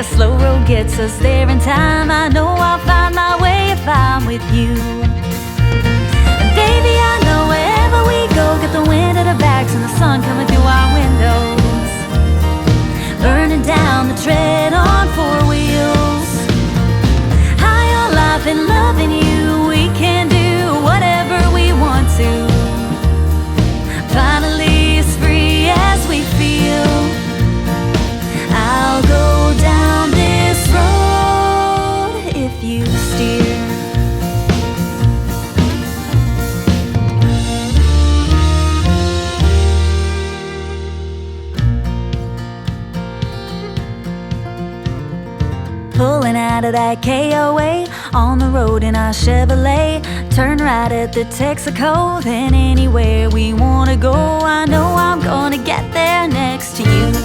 A slow road gets us there in time. I know I'll find my way if I'm with you. And baby, I know wherever we go, get the wind at our backs and the sun coming through our windows, burning down the tread on four wheels. High on life and loving you, we can do whatever we want to. Finally as free as we feel. I'll go down this road if you steer. Pulling out of that KOA on the road in our Chevrolet. Turn right at the Texaco, then anywhere we wanna go. I know I'm gonna get there next to you.